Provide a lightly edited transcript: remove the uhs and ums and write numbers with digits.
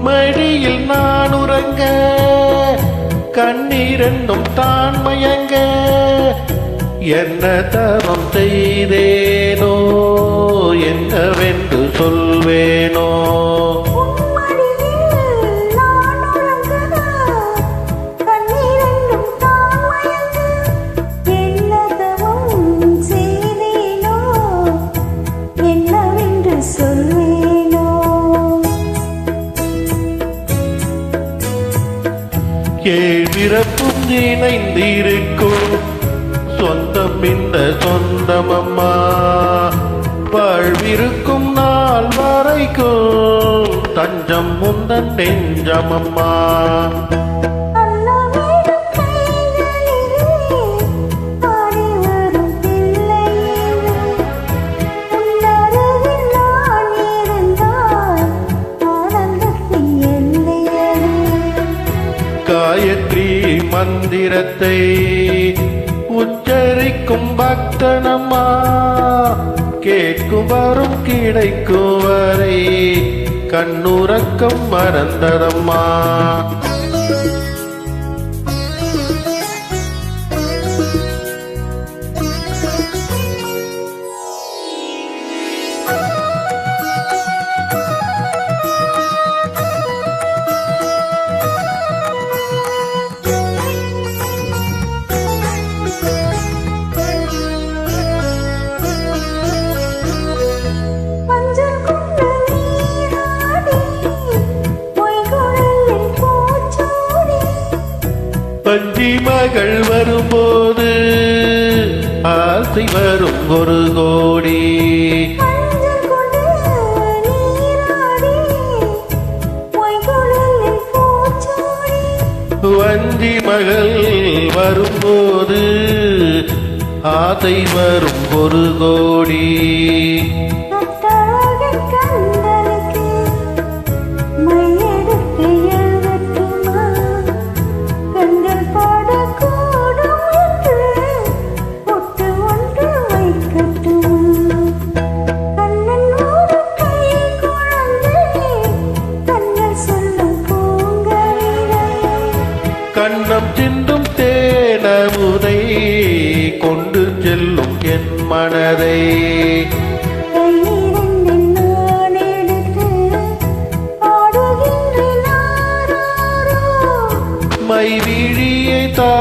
மடியில் நான் உறங்க கண்ணீரென்னும் தான் மயங்க என்ன தவம் செய்தேனோ என்னவென்று சொல்வேனோ பிறப்பும் இணைந்திருக்கும் சொந்தம் இந்த சொந்தமம்மா வாழ்விருக்கும் நாள் வரைக்கும் தஞ்சம் முந்தன் நெஞ்சமம்மா காயத்ரி மந்திரத்தை உச்சரிக்கும் பக்தனம்மா கேட்கும் வரும் கிடைக்கும் வரை கண்ணுறக்கம் மறந்ததம்மா பஞ்சி மகள் வரும்போது ஆசை வரும் ஒரு கோடி வஞ்சி மகள் வரும்போது ஆசை வரும் ஒரு கோடி கண்ணம் சிந்தும் தேனமுதை கொண்டு செல்லும் என் மனதை மைவிழியை தா